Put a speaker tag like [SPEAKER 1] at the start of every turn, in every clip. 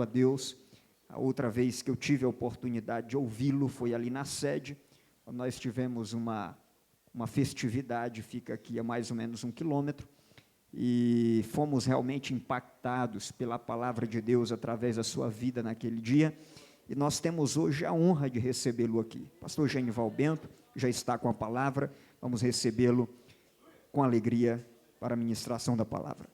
[SPEAKER 1] a Deus. A outra vez que eu tive a oportunidade de ouvi-lo foi ali na sede. Nós tivemos uma festividade, fica aqui a mais ou menos 1 quilômetro, e fomos realmente impactados pela palavra de Deus através da sua vida naquele dia, e nós temos hoje a honra de recebê-lo aqui. Pastor Genival Bento já está com a palavra, vamos recebê-lo com alegria para a ministração da palavra.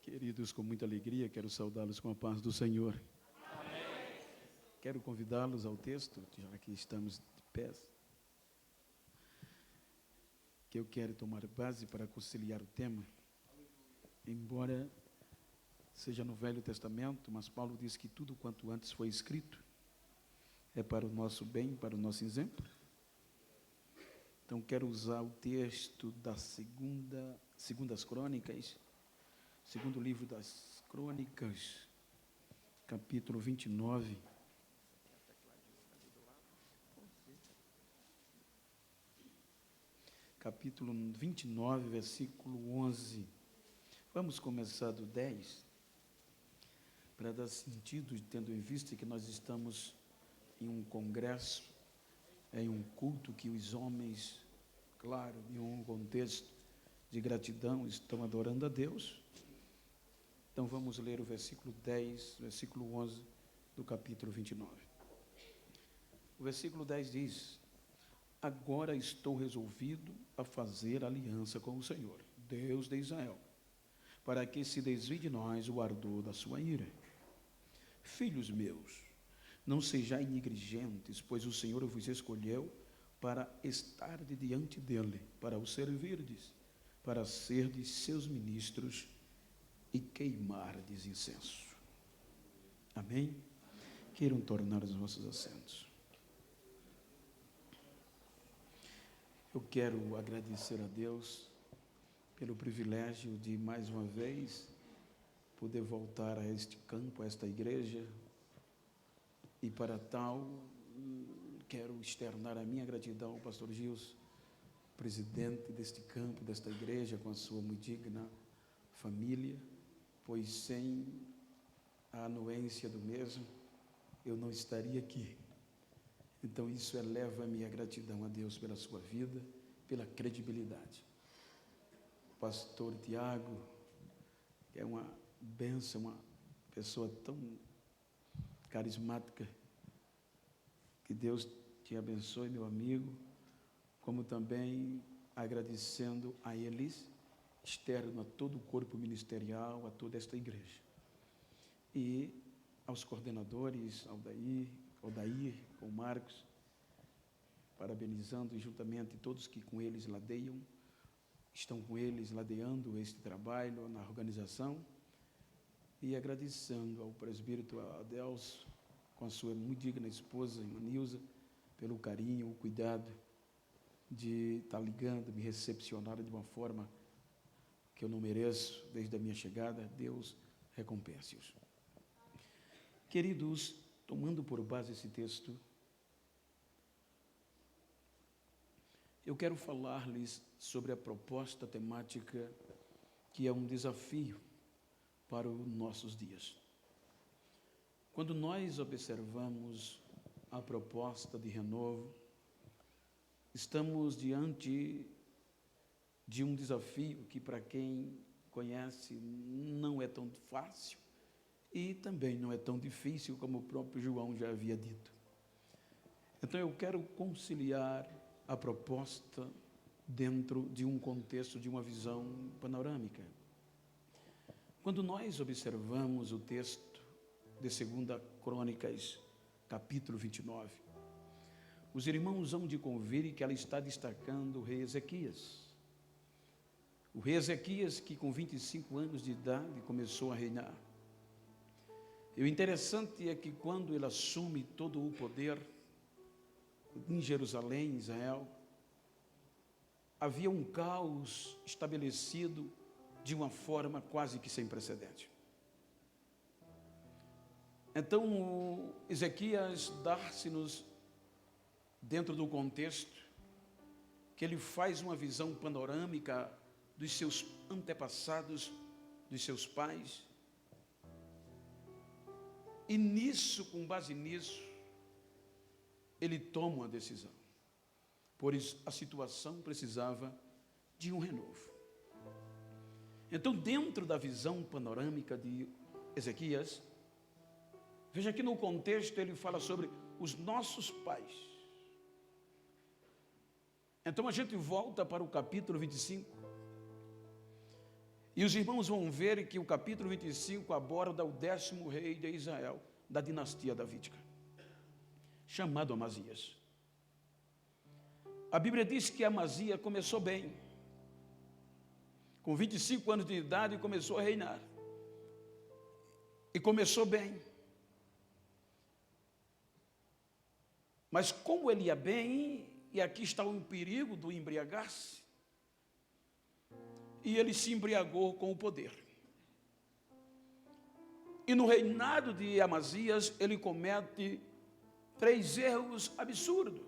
[SPEAKER 2] Queridos, com muita alegria, quero saudá-los com a paz do Senhor. Amém. Quero convidá-los ao texto, já que estamos de pés, que eu quero tomar base para conciliar o tema. Embora seja no Velho Testamento, mas Paulo diz que tudo quanto antes foi escrito é para o nosso bem, para o nosso exemplo. Então, quero usar o texto da Segundas Crônicas, segundo livro das Crônicas, capítulo 29. Capítulo 29, versículo 11. Vamos começar do 10, para dar sentido, tendo em vista que nós estamos em um congresso, em um culto que os homens, claro, em um contexto de gratidão, estão adorando a Deus. Então vamos ler o versículo 10, versículo 11 do capítulo 29. O versículo 10 diz: agora estou resolvido a fazer aliança com o Senhor, Deus de Israel, para que se desvie de nós o ardor da sua ira. Filhos meus, não sejais negligentes, pois o Senhor vos escolheu para estar diante dele, para o servirdes, para serdes seus ministros e queimardes incenso. Amém? Queiram tornar os vossos assentos. Eu quero agradecer a Deus pelo privilégio de, mais uma vez, poder voltar a este campo, a esta igreja, e para tal, quero externar a minha gratidão ao pastor Gilson, presidente deste campo, desta igreja, com a sua muito digna família, pois sem a anuência do mesmo, eu não estaria aqui. Então isso eleva a minha gratidão a Deus pela sua vida, pela credibilidade. O pastor Tiago, que é uma bênção, uma pessoa tão carismática, que Deus te abençoe, meu amigo, como também agradecendo a eles, externo a todo o corpo ministerial, a toda esta igreja. E aos coordenadores, Aldair, com Marcos, parabenizando juntamente todos que com eles ladeiam, estão com eles ladeando este trabalho na organização, e agradecendo ao presbítero Adelso, com a sua muito digna esposa, irmã Nilza, pelo carinho, o cuidado de estar ligando, me recepcionar de uma forma que eu não mereço desde a minha chegada. Deus recompense-os. Queridos, tomando por base esse texto, eu quero falar-lhes sobre a proposta temática que é um desafio para os nossos dias. Quando nós observamos a proposta de renovo, estamos diante de um desafio que, para quem conhece, não é tão fácil e também não é tão difícil, como o próprio João já havia dito. Então eu quero conciliar a proposta dentro de um contexto, de uma visão panorâmica. Quando nós observamos o texto de 2 Crônicas, capítulo 29, os irmãos hão de convir que ela está destacando o rei Ezequias. O rei Ezequias, que com 25 anos de idade começou a reinar. E o interessante é que quando ele assume todo o poder em Jerusalém, em Israel, havia um caos estabelecido de uma forma quase que sem precedente. Então, Ezequias dá-se-nos, dentro do contexto, que ele faz uma visão panorâmica dos seus antepassados, dos seus pais, E nisso, com base nisso, ele toma uma decisão. Pois a situação precisava de um renovo. Então, dentro da visão panorâmica de Ezequias, veja que no contexto ele fala sobre os nossos pais. Então a gente volta para o capítulo 25. E os irmãos vão ver que o capítulo 25 aborda o 10º rei de Israel, da dinastia davídica, chamado Amazias. A Bíblia diz que Amazias começou bem. Com 25 anos de idade começou a reinar. E começou bem. Mas como ele ia bem, e aqui está o perigo do embriagar-se, e ele se embriagou com o poder. E no reinado de Amazias, ele comete 3 erros absurdos,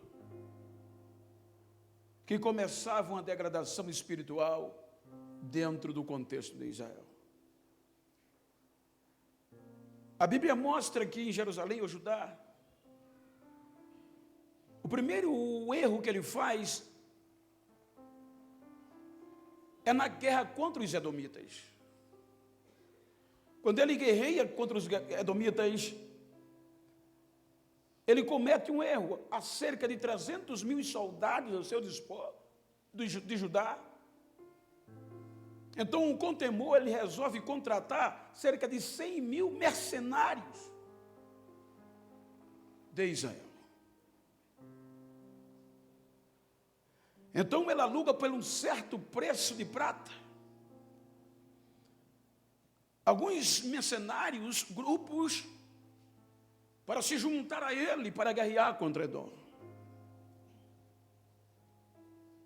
[SPEAKER 2] que começavam a degradação espiritual dentro do contexto de Israel. A Bíblia mostra que em Jerusalém ou Judá, o primeiro erro que ele faz é na guerra contra os edomitas. Quando ele guerreia contra os edomitas, ele comete um erro. Há cerca de 300.000 soldados ao seu dispor de Judá. Então, com temor, ele resolve contratar cerca de 100.000 mercenários de Israel. Então, ele aluga por um certo preço de prata alguns mercenários, grupos, para se juntar a ele, para guerrear contra Edom.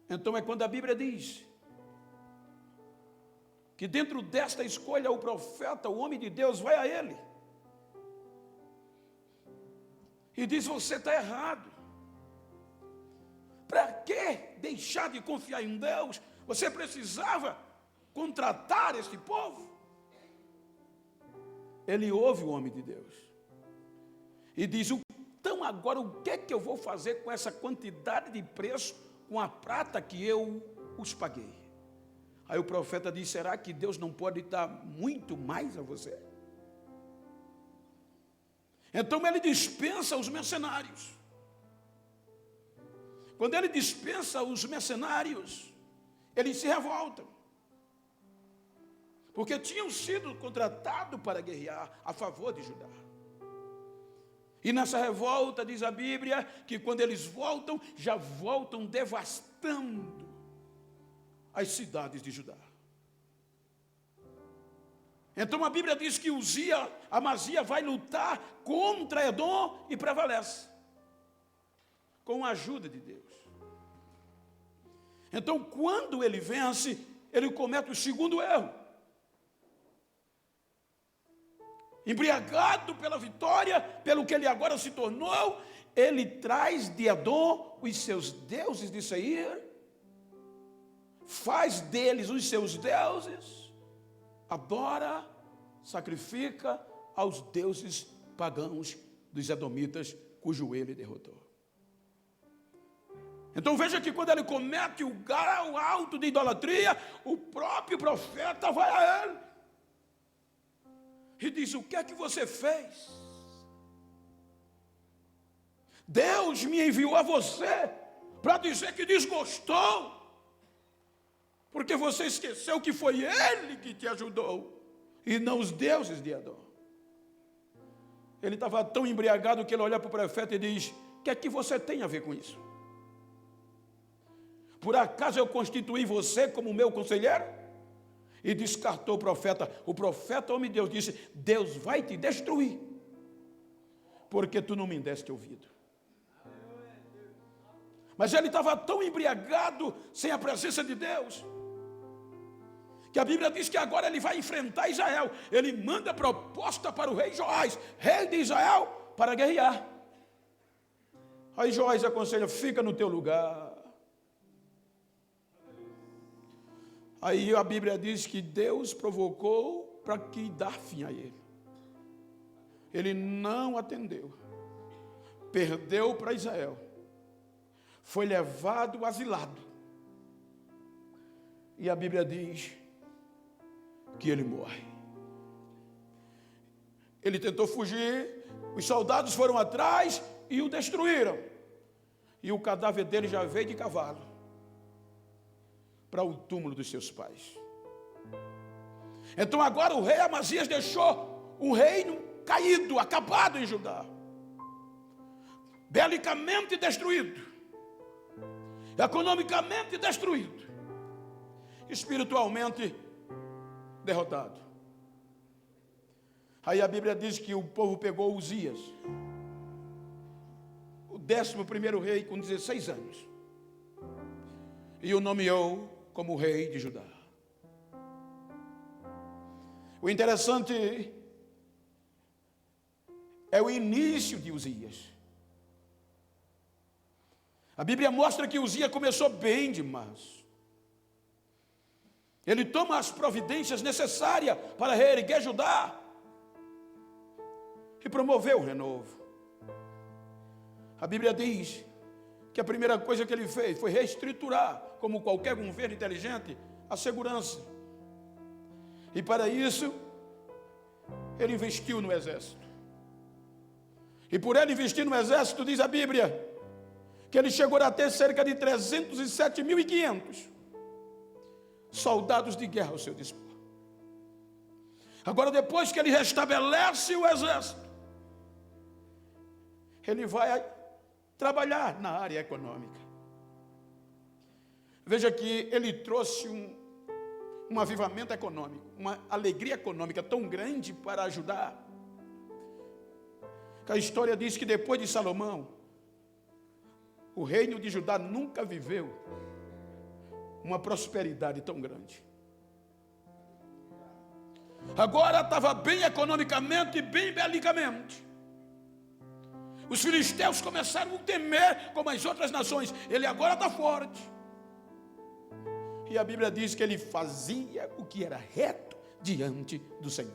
[SPEAKER 2] Então, é quando a Bíblia diz que dentro desta escolha o profeta, o homem de Deus, vai a ele e diz: você está errado. Para que deixar de confiar em Deus? Você precisava contratar este povo. Ele ouve o homem de Deus e diz: então agora o que é que eu vou fazer com essa quantidade de preço, com a prata que eu os paguei? Aí o profeta diz: será que Deus não pode dar muito mais a você? Então ele dispensa os mercenários. Quando ele dispensa os mercenários, eles se revoltam, porque tinham sido contratados para guerrear a favor de Judá. E nessa revolta, diz a Bíblia, que quando eles voltam, já voltam devastando as cidades de Judá. Então a Bíblia diz que Amazias vai lutar contra Edom e prevalece, com a ajuda de Deus. Então, quando ele vence, ele comete o segundo erro. Embriagado pela vitória, pelo que ele agora se tornou, ele traz de Edom os seus deuses de Seir, faz deles os seus deuses, adora, sacrifica aos deuses pagãos dos edomitas, cujo ele derrotou. Então veja que quando ele comete o grau alto de idolatria, o próprio profeta vai a ele e diz: o que é que você fez? Deus me enviou a você para dizer que desgostou, porque você esqueceu que foi Ele que te ajudou e não os deuses de Edom. Ele estava tão embriagado que ele olha para o profeta e diz: o que é que você tem a ver com isso? Por acaso eu constituí você como meu conselheiro? E descartou o profeta. O profeta, homem de Deus, disse: Deus vai te destruir, porque tu não me deste ouvido. Mas ele estava tão embriagado, sem a presença de Deus, que a Bíblia diz que agora ele vai enfrentar Israel. Ele manda proposta para o rei Joás, rei de Israel, para guerrear. Aí Joás aconselha: fica no teu lugar. Aí a Bíblia diz que Deus provocou para que dar fim a ele. ele não atendeu. Perdeu para Israel. Foi levado asilado. E a Bíblia diz que ele morre. Ele tentou fugir, os soldados foram atrás e o destruíram. E o cadáver dele já veio de cavalo para o túmulo dos seus pais. Então agora o rei Amazias deixou um reino caído, acabado em Judá, belicamente destruído, economicamente destruído, espiritualmente derrotado. Aí a Bíblia diz que o povo pegou Uzias, o 11º rei, com 16 anos, e o nomeou como rei de Judá. O interessante é o início de Uzias. A Bíblia mostra que Uzias começou bem demais. Ele toma as providências necessárias para reerguer Judá e promover o renovo. A Bíblia diz que a primeira coisa que ele fez foi reestruturar, como qualquer governo inteligente, a segurança. E para isso, ele investiu no exército. E por ele investir no exército, diz a Bíblia, que ele chegou a ter cerca de 307.500 soldados de guerra ao seu dispor. Agora, depois que ele restabelece o exército, ele vai trabalhar na área econômica. Veja que ele trouxe um avivamento econômico, uma alegria econômica tão grande para ajudar, que a história diz que depois de Salomão, o reino de Judá nunca viveu uma prosperidade tão grande. Agora estava bem economicamente e bem belicamente. Os filisteus começaram a temer como as outras nações. Ele agora está forte. E a Bíblia diz que ele fazia o que era reto diante do Senhor.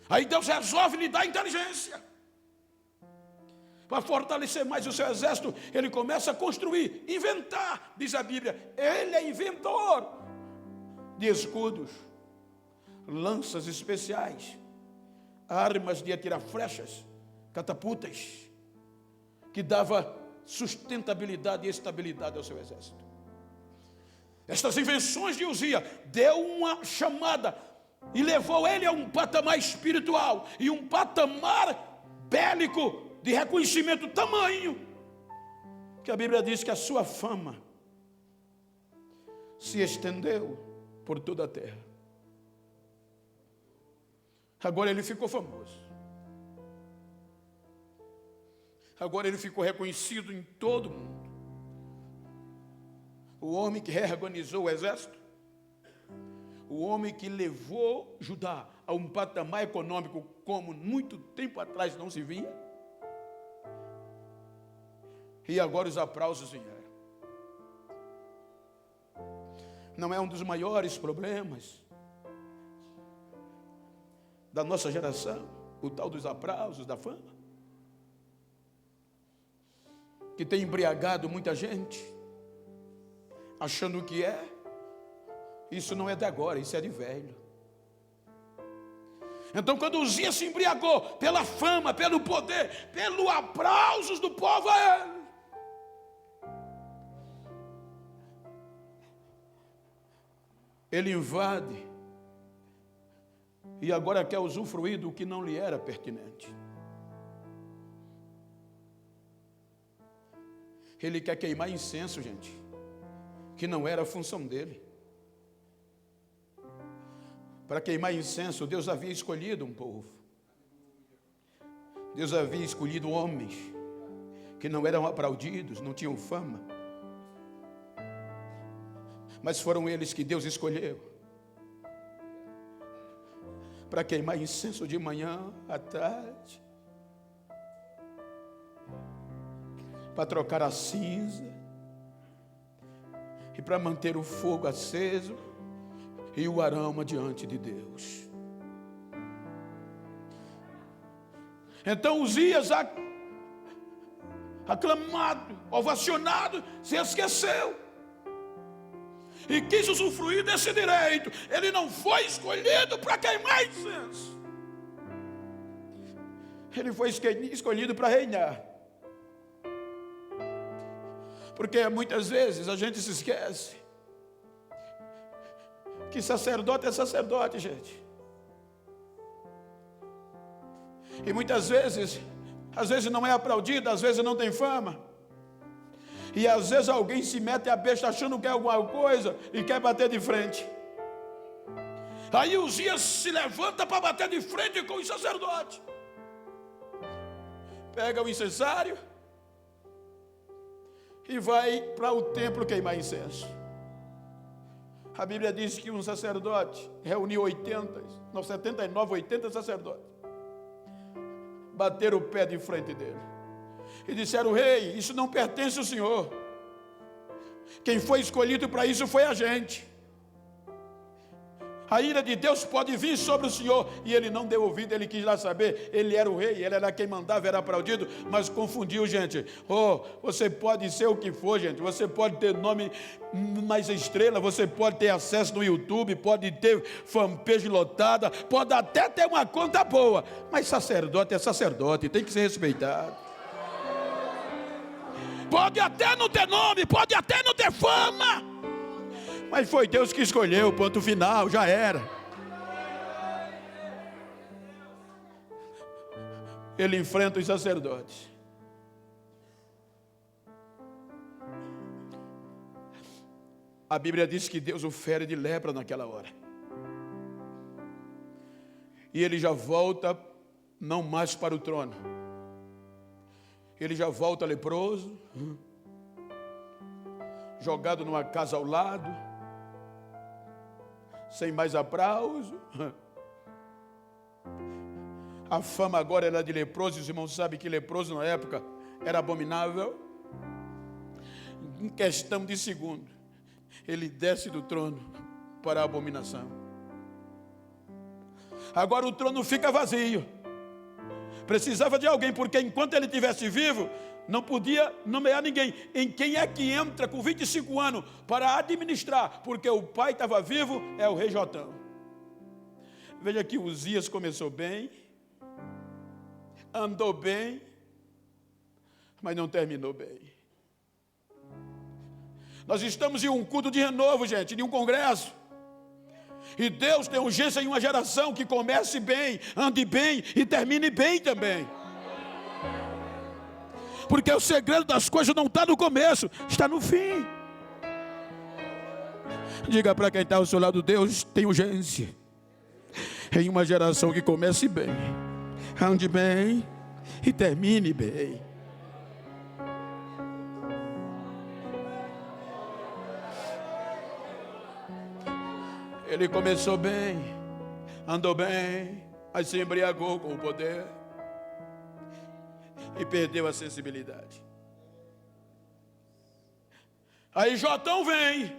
[SPEAKER 2] Aí Deus resolve lhe dar inteligência. Para fortalecer mais o seu exército, ele começa a construir, inventar, diz a Bíblia. Ele é inventor de escudos, lanças especiais, armas de atirar flechas, catapultas, que dava sustentabilidade e estabilidade ao seu exército. Estas invenções de Uzias deu uma chamada e levou ele a um patamar espiritual e um patamar bélico de reconhecimento tamanho, que a Bíblia diz que a sua fama se estendeu por toda a terra. Agora ele ficou famoso. Agora ele ficou reconhecido em todo o mundo. O homem que reorganizou o exército, o homem que levou Judá a um patamar econômico como muito tempo atrás não se via. E agora os aplausos vieram. Não é um dos maiores problemas da nossa geração, o tal dos aplausos, da fama, que tem embriagado muita gente, achando que isso não é de agora, isso é de velho. Então, quando Uzias se embriagou pela fama, pelo poder, pelos aplausos do povo a ele, ele invade e agora quer usufruir do que não lhe era pertinente. Ele quer queimar incenso, gente, que não era a função dele. Para queimar incenso, Deus havia escolhido um povo. Deus havia escolhido homens que não eram aplaudidos, não tinham fama. Mas foram eles que Deus escolheu para queimar incenso de manhã, à tarde, para trocar a cinza e para manter o fogo aceso e o aroma diante de Deus. Então Uzias, aclamado, ovacionado, se esqueceu e quis usufruir desse direito. Ele não foi escolhido para queimar incenso, ele foi escolhido para reinar. Porque muitas vezes a gente se esquece que sacerdote é sacerdote, gente. E muitas vezes, às vezes não é aplaudido, às vezes não tem fama. E às vezes alguém se mete a besta achando que é alguma coisa e quer bater de frente. Aí Uzias se levanta para bater de frente com o sacerdote. Pega o incensário e vai para o templo queimar incenso. A Bíblia diz que um sacerdote reuniu 79, 80 sacerdotes. Bateram o pé de frente dele e disseram: rei, isso não pertence ao Senhor. Quem foi escolhido para isso foi a gente. A ira de Deus pode vir sobre o Senhor. E ele não deu ouvido, ele quis lá saber. Ele era o rei, ele era quem mandava, era aplaudido, mas confundiu, gente. Você pode ser o que for, gente. Você pode ter nome mais estrela, você pode ter acesso no YouTube, pode ter fanpage lotada, pode até ter uma conta boa, mas sacerdote é sacerdote, tem que ser respeitado. Pode até não ter nome, pode até não ter fama, mas foi Deus que escolheu, ponto final, já era. Ele enfrenta os sacerdotes. A Bíblia diz que Deus o fere de lepra naquela hora. E ele já volta não mais para o trono. Ele já volta leproso, jogado numa casa ao lado, sem mais aplauso. A fama agora era de leproso. Os irmãos sabem que leproso na época era abominável. Em questão de segundo, ele desce do trono para a abominação. Agora o trono fica vazio. Precisava de alguém, porque enquanto ele estivesse vivo, não podia nomear ninguém. Em quem é que entra com 25 anos para administrar? Porque o pai estava vivo, é o rei Jotão. Veja que Uzias começou bem, andou bem, mas não terminou bem. Nós estamos em um culto de renovo, gente, em um congresso. E Deus tem urgência em uma geração que comece bem, ande bem e termine bem também. Porque o segredo das coisas não está no começo, está no fim. Diga para quem está ao seu lado: Deus tem urgência em uma geração que comece bem, ande bem e termine bem. Ele começou bem, andou bem, mas se embriagou com o poder e perdeu a sensibilidade. Aí Jotão vem.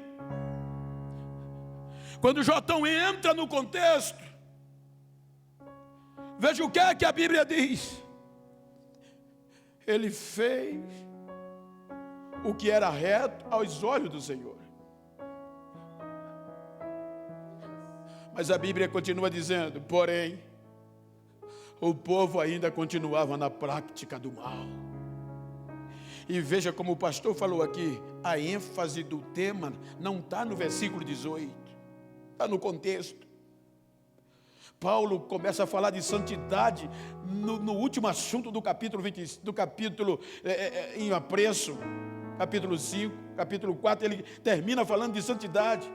[SPEAKER 2] Quando Jotão entra no contexto, veja o que é que a Bíblia diz. Ele fez o que era reto aos olhos do Senhor. Mas a Bíblia continua dizendo: porém, o povo ainda continuava na prática do mal. E veja como o pastor falou aqui, a ênfase do tema não está no versículo 18, está no contexto. Paulo começa a falar de santidade no último assunto do capítulo 20, do capítulo em apreço, capítulo 5, capítulo 4, ele termina falando de santidade.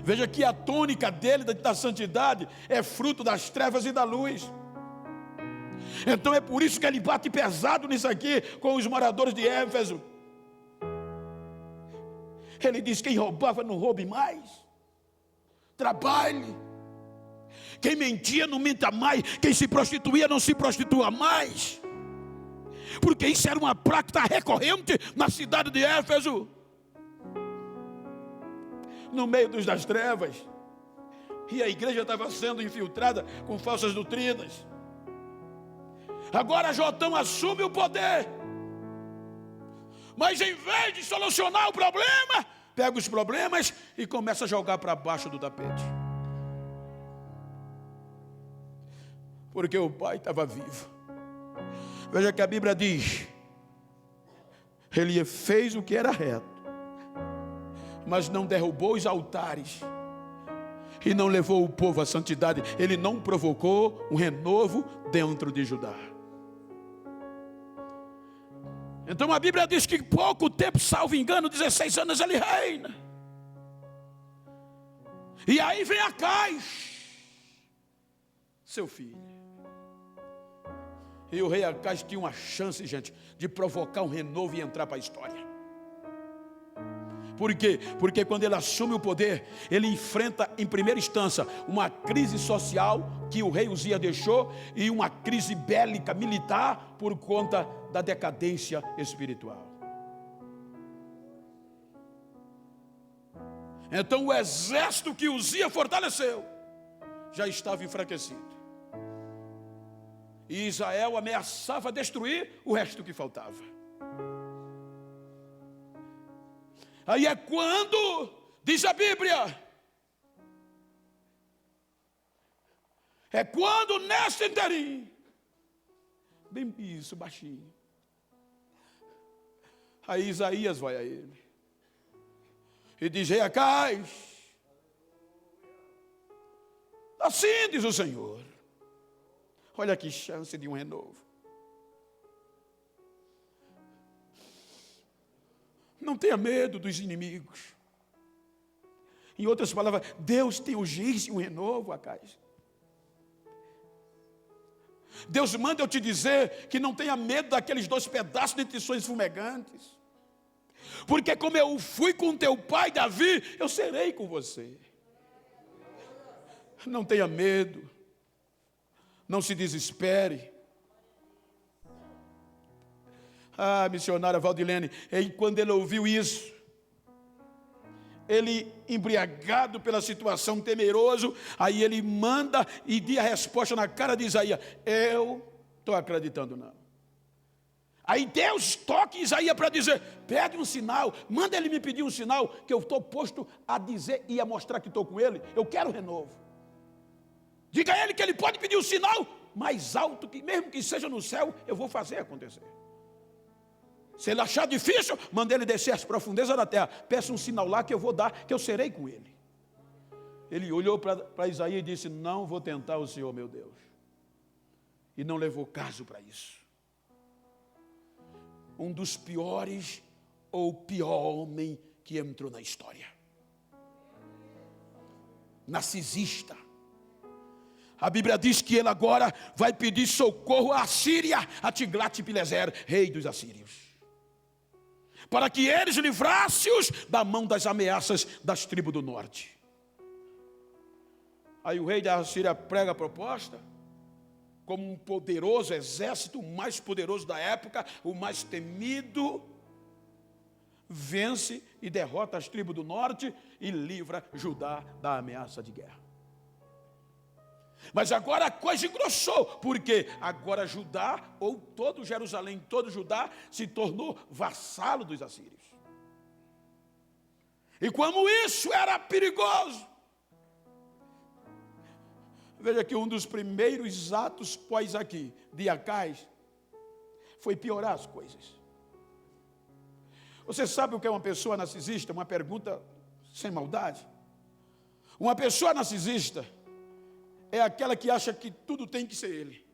[SPEAKER 2] Veja que a tônica dele da santidade é fruto das trevas e da luz. Então é por isso que ele bate pesado nisso aqui com os moradores de Éfeso. Ele diz: quem roubava não roube mais, trabalhe. Quem mentia não minta mais, quem se prostituía não se prostitua mais, porque isso era uma prática recorrente na cidade de Éfeso, no meio das trevas. E a igreja estava sendo infiltrada com falsas doutrinas. Agora Jotão assume o poder. Mas em vez de solucionar o problema, pega os problemas e começa a jogar para baixo do tapete. Porque o pai estava vivo. Veja que a Bíblia diz: ele fez o que era reto, mas não derrubou os altares e não levou o povo à santidade. Ele não provocou um renovo dentro de Judá. Então a Bíblia diz que pouco tempo, salvo engano, 16 anos ele reina. E aí vem Acais, seu filho. E o rei Acais tinha uma chance, gente, de provocar um renovo e entrar para a história. Por quê? Porque quando ele assume o poder, ele enfrenta em primeira instância uma crise social que o rei Uzias deixou e uma crise bélica militar por conta da decadência espiritual. Então o exército que Uzias fortaleceu já estava enfraquecido. E Israel ameaçava destruir o resto que faltava. Aí é quando, diz a Bíblia, é quando nesse interim, bem isso, baixinho, aí Isaías vai a ele e diz: rei Acais, assim diz o Senhor, olha que chance de um renovo. Não tenha medo dos inimigos. Em outras palavras, Deus tem urgência em um renovo, Acais. Deus manda eu te dizer que não tenha medo daqueles 2 pedaços de tições fumegantes. Porque como eu fui com teu pai Davi, eu serei com você. Não tenha medo. Não se desespere. Ah, missionária Valdilene, e quando ele ouviu isso, ele embriagado pela situação, temeroso, aí ele manda e diz a resposta na cara de Isaías: eu estou acreditando não. Aí Deus toca em Isaías para dizer: pede um sinal, manda ele me pedir um sinal, que eu estou posto a dizer e a mostrar que estou com ele, eu quero renovo. Diga a ele que ele pode pedir um sinal mais alto, que mesmo que seja no céu, eu vou fazer acontecer. Se ele achar difícil, manda ele descer às profundezas da terra. Peça um sinal lá que eu vou dar, que eu serei com ele. Ele olhou para Isaías e disse: não vou tentar o Senhor, meu Deus. E não levou caso para isso. Um dos piores, ou pior homem que entrou na história. Narcisista. A Bíblia diz que ele agora vai pedir socorro à Síria, a Tiglat-Pileser, rei dos assírios, para que eles livrassem-os da mão das ameaças das tribos do norte. Aí o rei da Síria prega a proposta, como um poderoso exército, o mais poderoso da época, o mais temido, vence e derrota as tribos do norte e livra Judá da ameaça de guerra. Mas agora a coisa engrossou, porque agora Judá, ou todo Jerusalém, todo Judá, se tornou vassalo dos assírios. E como isso era perigoso, veja que um dos primeiros atos pós aqui, de Acais, foi piorar as coisas. Você sabe o que é uma pessoa narcisista? Uma pergunta sem maldade. Uma pessoa narcisista é aquela que acha que tudo tem que ser ele.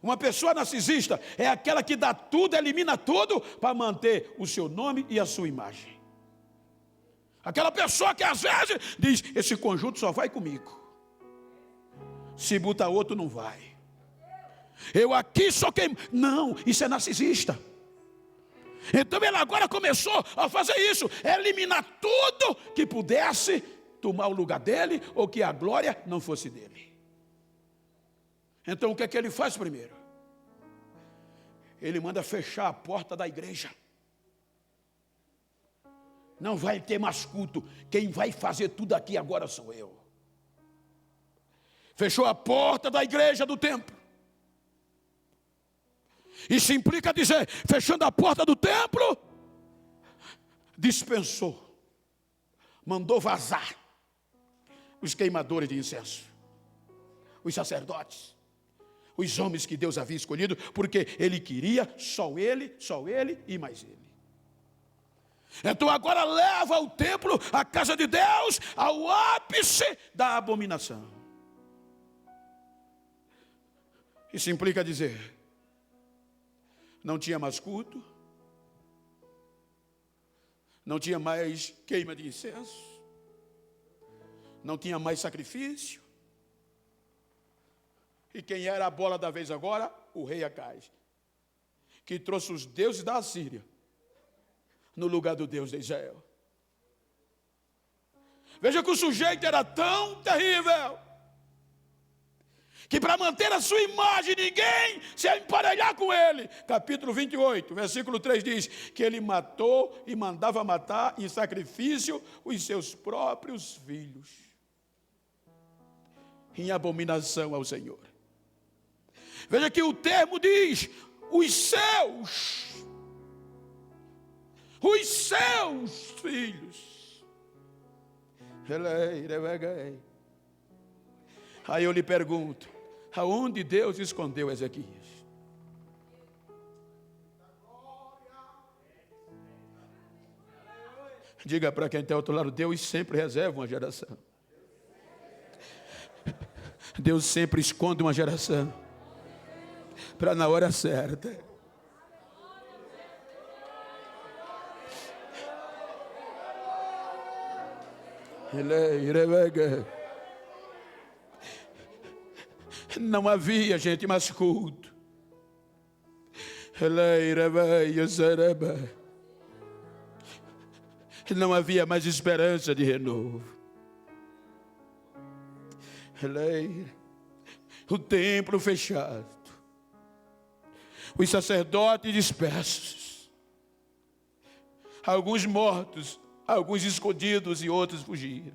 [SPEAKER 2] Uma pessoa narcisista é aquela que dá tudo, elimina tudo para manter o seu nome e a sua imagem. Aquela pessoa que às vezes diz: esse conjunto só vai comigo, se botar outro não vai. Eu aqui sou quem... Não, isso é narcisista. Então ele agora começou a fazer isso, eliminar tudo que pudesse tomar o lugar dele, ou que a glória não fosse dele. Então o que é que ele faz primeiro? Ele manda fechar a porta da igreja. Não vai ter mais culto, quem vai fazer tudo aqui agora sou eu. Fechou a porta da igreja, do templo. Isso implica dizer, fechando a porta do templo, dispensou, mandou vazar os queimadores de incenso, os sacerdotes, os homens que Deus havia escolhido, porque Ele queria só Ele e mais Ele. Então agora leva o templo, a casa de Deus, ao ápice da abominação. Isso implica dizer, não tinha mais culto, não tinha mais queima de incenso, não tinha mais sacrifício. E quem era a bola da vez agora? O rei Acais, que trouxe os deuses da Assíria no lugar do Deus de Israel. Veja que o sujeito era tão terrível, que para manter a sua imagem, ninguém se emparelhar com ele. Capítulo 28, versículo 3 diz que ele matou e mandava matar em sacrifício os seus próprios filhos, em abominação ao Senhor. Veja que o termo diz, os seus filhos. Aí eu lhe pergunto, aonde Deus escondeu Ezequias? Diga para quem está ao outro lado, Deus sempre reserva uma geração. Deus sempre esconde uma geração, para na hora certa. Não havia gente mais culto. Não havia mais esperança de renovo. O templo fechado, os sacerdotes dispersos, alguns mortos, alguns escondidos e outros fugiram.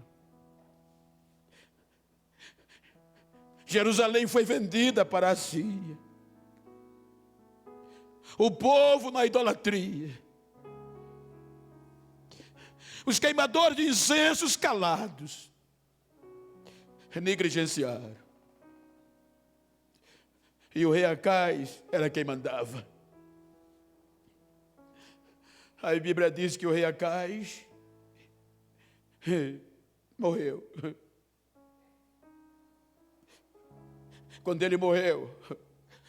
[SPEAKER 2] Jerusalém foi vendida para a Síria. O povo na idolatria. Os queimadores de incensos calados, negligenciaram. E o rei Acais era quem mandava. Aí a Bíblia diz que o rei Acais morreu. Quando ele morreu,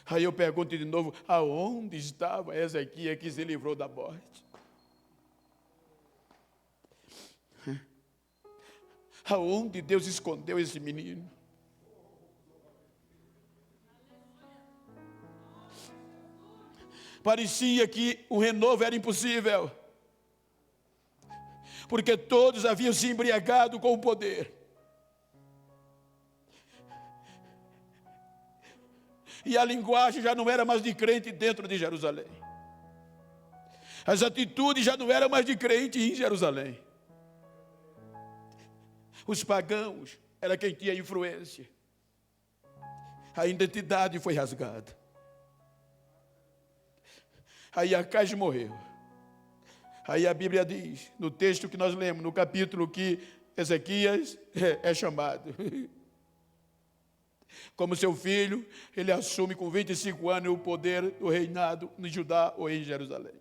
[SPEAKER 2] aí eu pergunto de novo, aonde estava Ezequias que se livrou da morte? Aonde Deus escondeu esse menino? Parecia que o renovo era impossível, porque todos haviam se embriagado com o poder. E a linguagem já não era mais de crente dentro de Jerusalém. As atitudes já não eram mais de crente em Jerusalém. Os pagãos era quem tinha influência. A identidade foi rasgada. Aí Acais morreu. Aí a Bíblia diz, no texto que nós lemos, no capítulo que Ezequias é chamado. Como seu filho, ele assume com 25 anos o poder do reinado no Judá ou em Jerusalém.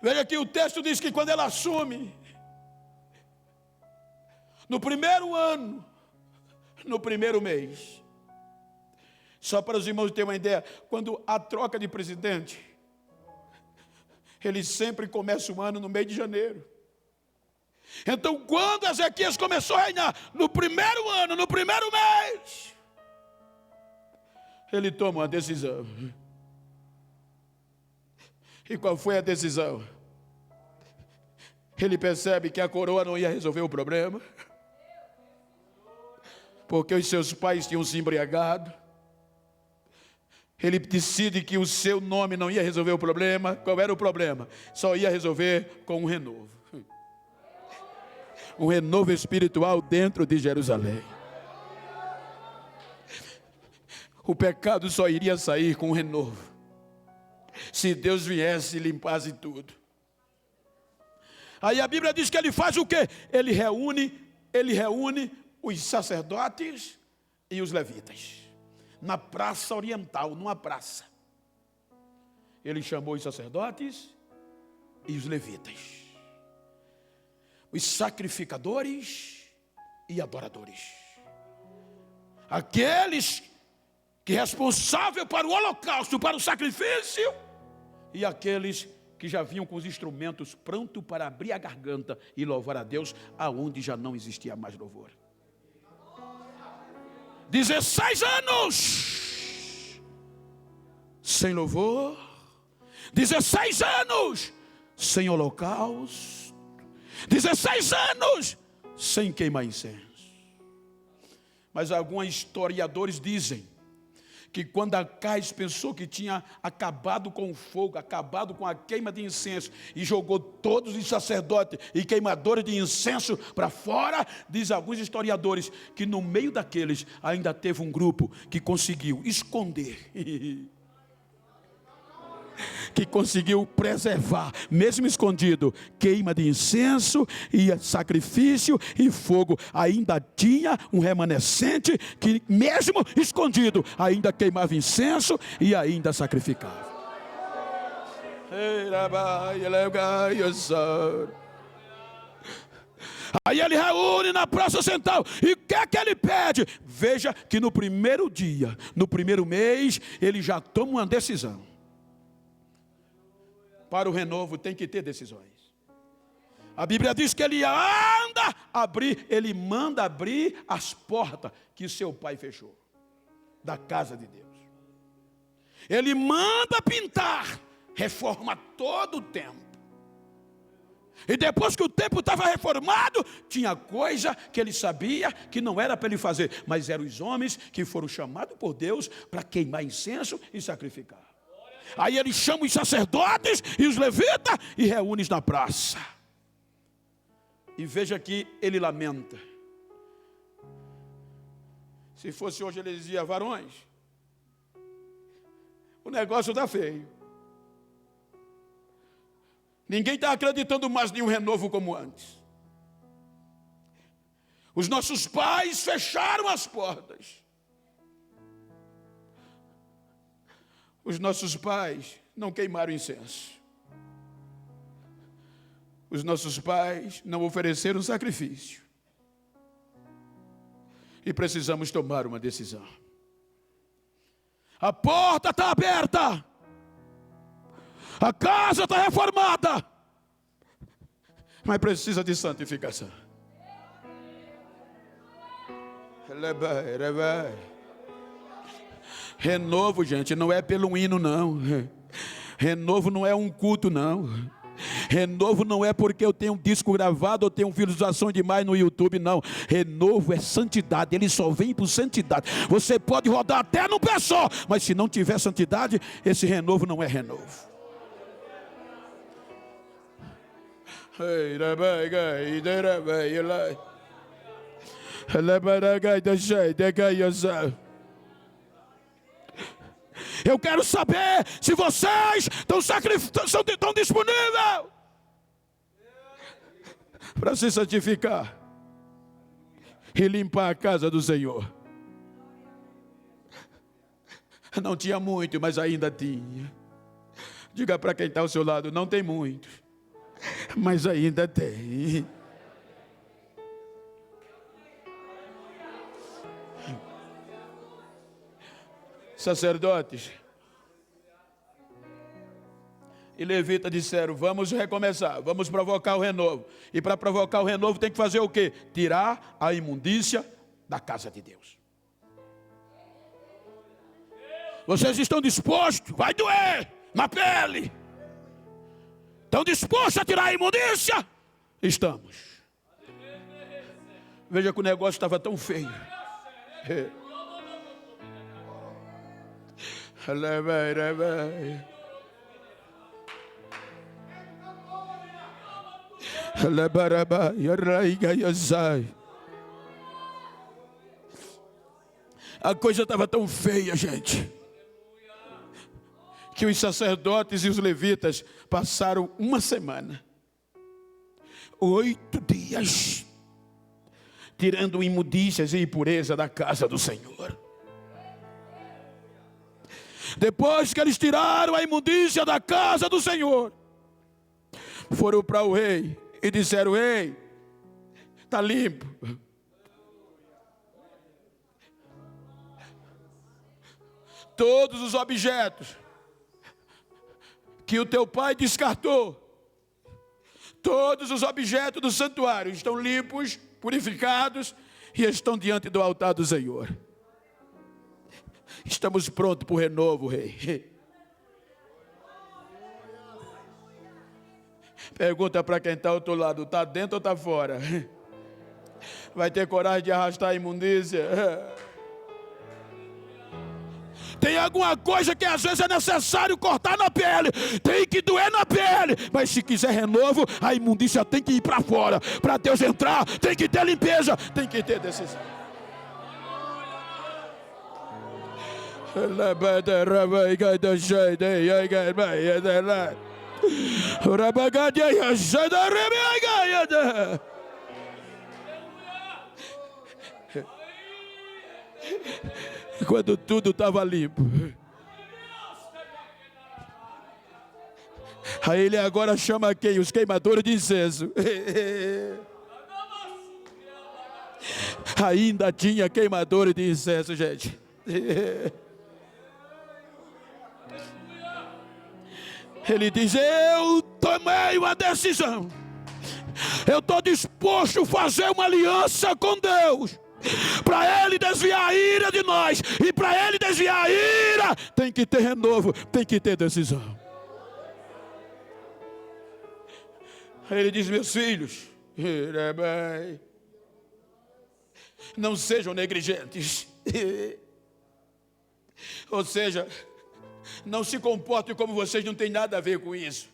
[SPEAKER 2] Veja que o texto diz que quando ela assume, no primeiro ano, no primeiro mês, só para os irmãos terem uma ideia, quando há troca de presidente, ele sempre começa o ano no mês de janeiro. Então, quando Ezequias começou a reinar, no primeiro ano, no primeiro mês, ele toma uma decisão. E qual foi a decisão? Ele percebe que a coroa não ia resolver o problema, porque os seus pais tinham se embriagado. Ele decide que o seu nome não ia resolver o problema. Qual era o problema? Só ia resolver com um renovo. Um renovo espiritual dentro de Jerusalém. O pecado só iria sair com um renovo, se Deus viesse e limpasse tudo. Aí a Bíblia diz que ele faz o quê? Ele reúne os sacerdotes e os levitas na praça oriental, numa praça. Ele chamou os sacerdotes e os levitas, os sacrificadores e adoradores, aqueles que responsável para o holocausto, para o sacrifício, e aqueles que já vinham com os instrumentos prontos para abrir a garganta e louvar a Deus, aonde já não existia mais louvor. 16 anos sem louvor, 16 anos sem holocausto, 16 anos sem queimar incenso. Mas alguns historiadores dizem que quando Acais pensou que tinha acabado com o fogo, acabado com a queima de incenso, e jogou todos os sacerdotes e queimadores de incenso para fora, diz alguns historiadores que no meio daqueles ainda teve um grupo que conseguiu esconder, que conseguiu preservar, mesmo escondido, queima de incenso e sacrifício e fogo. Ainda tinha um remanescente que, mesmo escondido, ainda queimava incenso e ainda sacrificava. Aí ele reúne na praça central. E o que é que ele pede? Veja que no primeiro dia, no primeiro mês, ele já toma uma decisão. Para o renovo tem que ter decisões. A Bíblia diz que ele ele manda abrir as portas que seu pai fechou, da casa de Deus. Ele manda pintar, reforma todo o templo. E depois que o templo estava reformado, tinha coisa que ele sabia que não era para ele fazer, mas eram os homens que foram chamados por Deus para queimar incenso e sacrificar. Aí ele chama os sacerdotes e os levitas e reúne na praça. E veja que ele lamenta. Se fosse hoje ele dizia: varões, o negócio está feio. Ninguém está acreditando mais em um renovo como antes. Os nossos pais fecharam as portas. Os nossos pais não queimaram incenso. Os nossos pais não ofereceram sacrifício. E precisamos tomar uma decisão. A porta está aberta. A casa está reformada. Mas precisa de santificação. Renovo, gente, não é pelo hino, não. Renovo não é um culto, não. Renovo não é porque eu tenho um disco gravado ou tenho visualização demais no YouTube, não. Renovo é santidade, ele só vem por santidade. Você pode rodar até no pé só, mas se não tiver santidade, esse renovo não é renovo. Eu quero saber se vocês estão disponíveis para se santificar e limpar a casa do Senhor. Não tinha muito, mas ainda tinha. Diga para quem está ao seu lado: não tem muito, mas ainda tem. Sacerdotes e levitas disseram: vamos recomeçar, vamos provocar o renovo. E para provocar o renovo tem que fazer o quê? Tirar a imundícia da casa de Deus. Vocês estão dispostos? Vai doer na pele. Estão dispostos a tirar a imundícia? Estamos. Veja que o negócio estava tão feio. A coisa estava tão feia, gente, que os sacerdotes e os levitas passaram uma semana, 8 dias, tirando imundícias e impureza da casa do Senhor. Depois que eles tiraram a imundícia da casa do Senhor, foram para o rei e disseram: rei, está limpo. Todos os objetos que o teu pai descartou, todos os objetos do santuário estão limpos, purificados e estão diante do altar do Senhor. Estamos prontos para o renovo, rei. Pergunta para quem está ao outro lado: está dentro ou está fora? Vai ter coragem de arrastar a imundícia? Tem alguma coisa que às vezes é necessário cortar na pele, tem que doer na pele, mas se quiser renovo, a imundícia tem que ir para fora. Para Deus entrar, tem que ter limpeza, tem que ter decisão. Quando tudo estava limpo, aí ele agora chama quem? Os queimadores de incenso. Ainda tinha queimadores de incenso, gente. Ele diz: eu tomei uma decisão, eu estou disposto a fazer uma aliança com Deus, para Ele desviar a ira de nós, e para Ele desviar a ira, tem que ter renovo, tem que ter decisão. Aí ele diz: meus filhos, não sejam negligentes, ou seja, não se comportem como vocês não têm nada a ver com isso.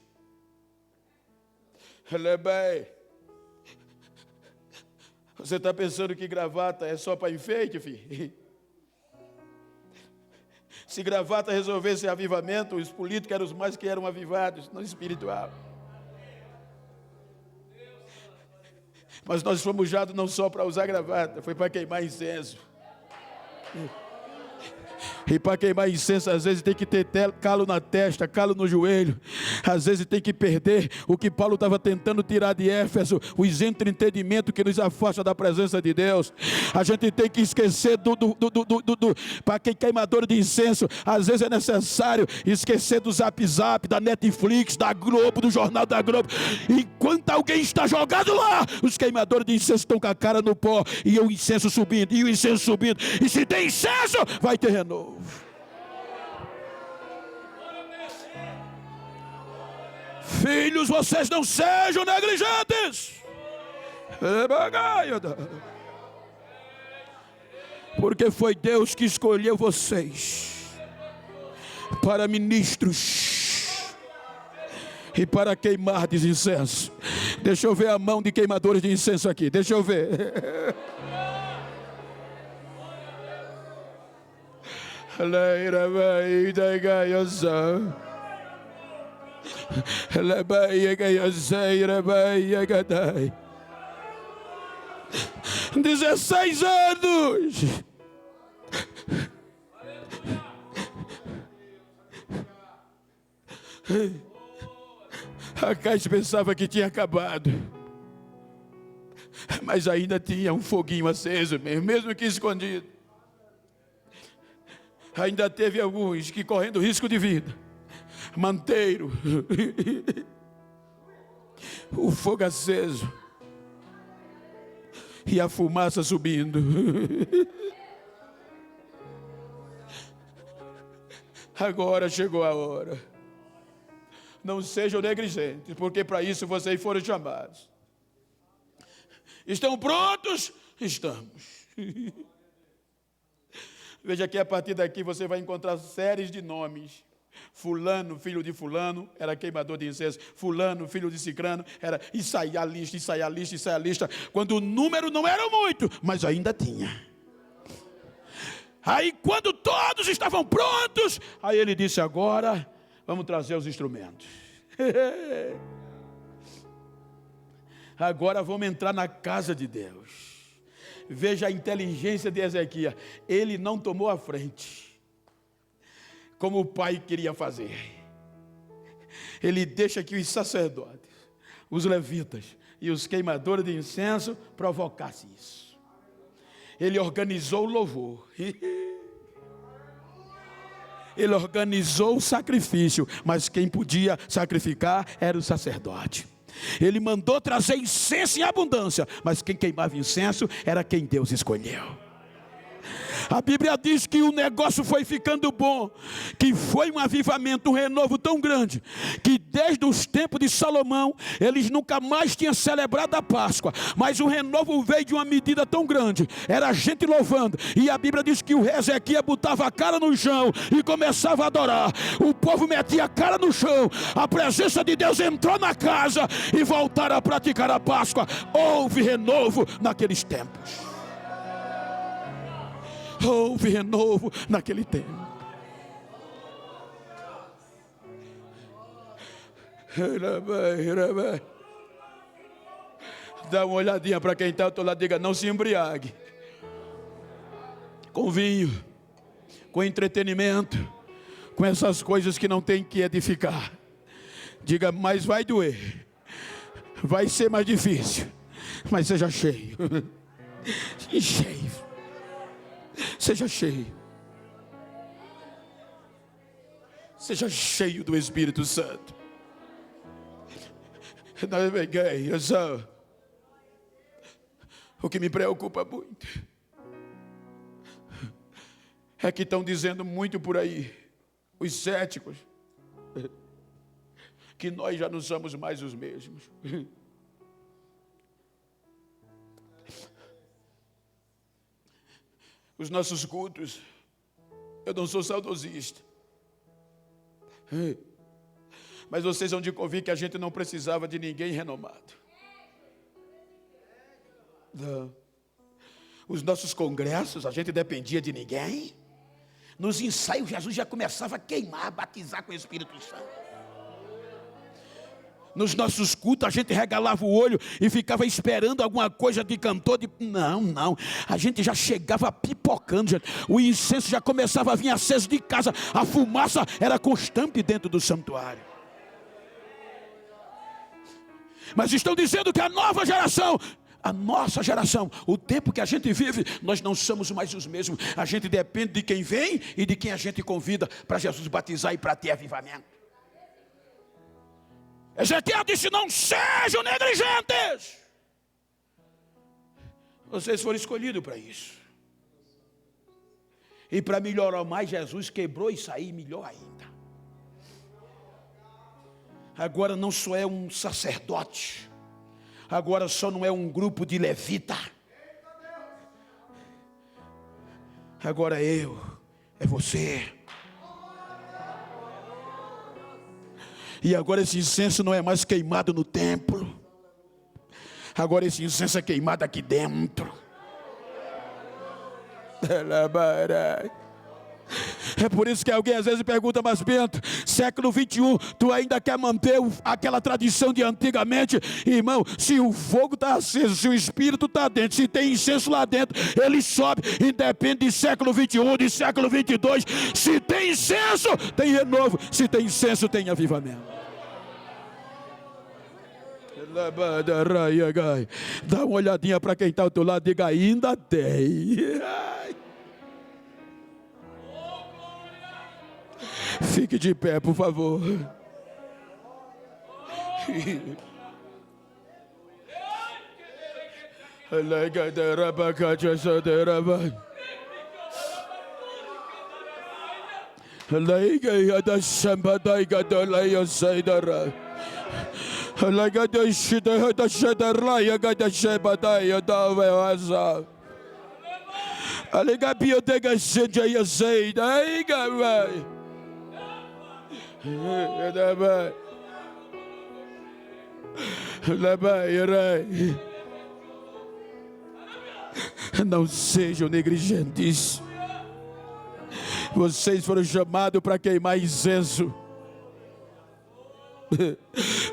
[SPEAKER 2] Você está pensando que gravata é só para enfeite, filho? Se gravata resolvesse avivamento, os políticos eram os mais que eram avivados no espiritual. Mas nós fomos usados não só para usar gravata, foi para queimar incenso. E para queimar incenso, às vezes tem que ter calo na testa, calo no joelho. Às vezes tem que perder o que Paulo estava tentando tirar de Éfeso, os entretenimento que nos afasta da presença de Deus. A gente tem que esquecer para quem queimador de incenso, às vezes é necessário esquecer do Zap Zap, da Netflix, da Globo, do Jornal da Globo. Enquanto alguém está jogado lá, os queimadores de incenso estão com a cara no pó, e o incenso subindo, e o incenso subindo. E se tem incenso, vai ter renovo. Filhos, vocês não sejam negligentes, porque foi Deus que escolheu vocês para ministros e para queimar de incenso. Deixa eu ver a mão de queimadores de incenso aqui, deixa eu ver. Dezesseis anos. A Caixa pensava que tinha acabado, mas ainda tinha um foguinho aceso, mesmo que escondido. Ainda teve alguns que, correndo risco de vida, manteram o fogo aceso e a fumaça subindo. Agora chegou a hora. Não sejam negligentes, porque para isso vocês foram chamados. Estão prontos? Estamos. Veja que a partir daqui você vai encontrar séries de nomes. Fulano, filho de fulano, era queimador de incenso. Fulano, filho de cicrano, era ensaialista, ensaialista, ensaialista. Quando o número não era muito, mas ainda tinha. Aí quando todos estavam prontos, aí ele disse: agora vamos trazer os instrumentos. Agora vamos entrar na casa de Deus. Veja a inteligência de Ezequias. Ele não tomou a frente, como o pai queria fazer. Ele deixa que os sacerdotes, os levitas e os queimadores de incenso provocassem isso. Ele organizou o louvor. Ele organizou o sacrifício, mas quem podia sacrificar era o sacerdote. Ele mandou trazer incenso em abundância, mas quem queimava incenso era quem Deus escolheu. A Bíblia diz que o negócio foi ficando bom, que foi um avivamento, um renovo tão grande, que desde os tempos de Salomão, eles nunca mais tinham celebrado a Páscoa, mas o renovo veio de uma medida tão grande, era a gente louvando, e a Bíblia diz que o rei Ezequias botava a cara no chão e começava a adorar, o povo metia a cara no chão, a presença de Deus entrou na casa e voltaram a praticar a Páscoa. Houve renovo naqueles tempos. Houve renovo naquele tempo. Dá uma olhadinha para quem está ao teu lado, diga: não se embriague com vinho, com entretenimento, com essas coisas que não tem que edificar. Diga: mas vai doer, vai ser mais difícil, mas seja cheio. Cheio. Seja cheio. Seja cheio do Espírito Santo. O que me preocupa muito é que estão dizendo muito por aí, os céticos, que nós já não somos mais os mesmos. Os nossos cultos, eu não sou saudosista, mas vocês vão de convir que a gente não precisava de ninguém renomado. Não. Os nossos congressos, a gente dependia de ninguém. Nos ensaios, Jesus já começava a queimar, a batizar com o Espírito Santo. Nos nossos cultos a gente regalava o olho e ficava esperando alguma coisa de cantor. Não, a gente já chegava pipocando, gente. O incenso já começava a vir aceso de casa. A fumaça era constante dentro do santuário. Mas estão dizendo que a nova geração, a nossa geração, o tempo que a gente vive, nós não somos mais os mesmos. A gente depende de quem vem e de quem a gente convida para Jesus batizar e para ter avivamento. Ezequiel disse: não sejam negligentes. Vocês foram escolhidos para isso. E para melhorar mais, Jesus quebrou isso aí, melhor ainda. Agora não só é um sacerdote, agora só não é um grupo de levita. Agora é você. E agora esse incenso não é mais queimado no templo. Agora esse incenso é queimado aqui dentro. É por isso que alguém às vezes pergunta: mas Bento, século 21, tu ainda quer manter aquela tradição de antigamente? Irmão, se o fogo está aceso, se o Espírito está dentro, se tem incenso lá dentro, ele sobe, independe de século 21, de século 22. Se tem incenso, tem renovo. Se tem incenso, tem avivamento. Dá uma olhadinha para quem está ao teu lado, diga: ainda tem. Fique de pé, por favor. Não sejam negligentes.
[SPEAKER 3] Vocês foram chamados para queimar incenso.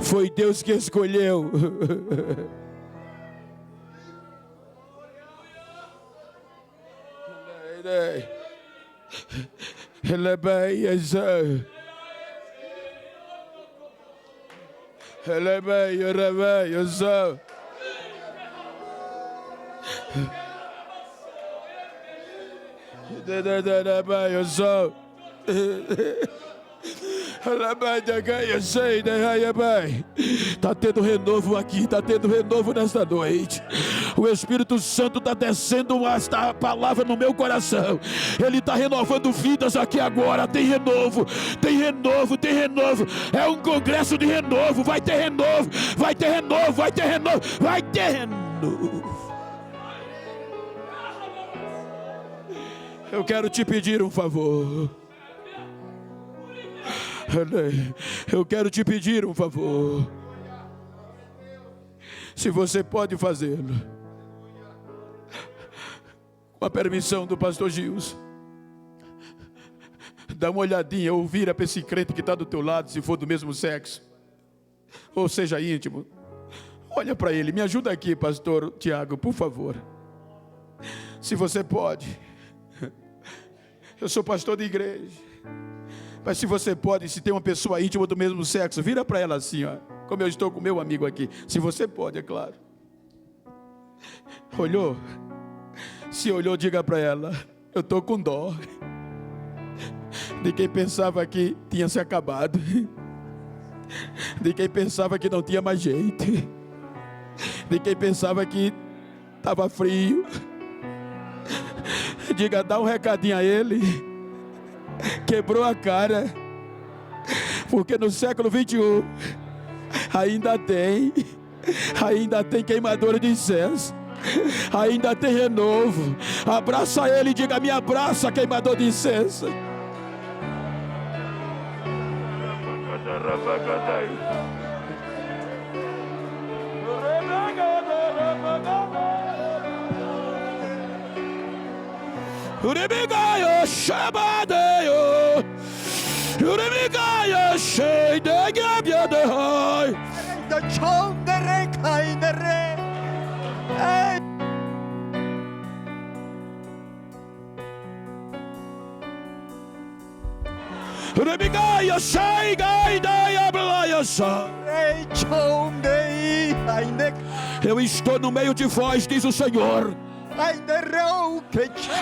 [SPEAKER 3] Foi Deus que escolheu. Ele é bem, está tendo renovo aqui, está tendo renovo nesta noite. O Espírito Santo está descendo esta palavra no meu coração. Ele está renovando vidas aqui agora. Tem renovo, tem renovo, tem renovo. É um congresso de renovo. Vai ter renovo, vai ter renovo, vai ter renovo, vai ter renovo. Eu quero te pedir um favor. Eu quero te pedir um favor. Se você pode fazê-lo, com a permissão do pastor Gilson, dá uma olhadinha ou vira para esse crente que está do teu lado, se for do mesmo sexo, ou seja íntimo. Olha para ele, me ajuda aqui, pastor Tiago, por favor. Se você pode. Eu sou pastor de igreja. Mas se você pode, se tem uma pessoa íntima do mesmo sexo, vira para ela assim, ó, como eu estou com meu amigo aqui. Se você pode, é claro. Olhou? Se olhou, diga para ela: eu estou com dó de quem pensava que tinha se acabado, de quem pensava que não tinha mais jeito, de quem pensava que estava frio. Diga, dá um recadinho a ele. Quebrou a cara, porque no século 21 ainda tem queimadora de incenso, ainda tem renovo. Abraça ele e diga: me abraça, queimador de incenso. Urimigayo shabadeyo, urimigayo sheidegabyadehai.
[SPEAKER 4] The chondere kainere.
[SPEAKER 3] Urimigayo sheigaidayablaiasa.
[SPEAKER 4] Chondei ainda.
[SPEAKER 3] Eu estou no meio de vós, diz o Senhor.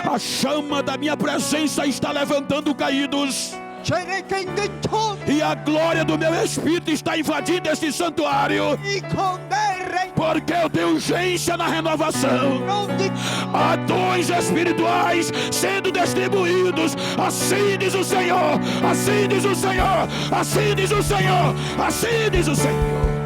[SPEAKER 3] A chama da minha presença está levantando caídos, e a glória do meu Espírito está invadindo este santuário, porque eu tenho urgência na renovação. Há dons espirituais sendo distribuídos. Assim diz o Senhor, assim diz o Senhor, assim diz o Senhor, assim diz o Senhor.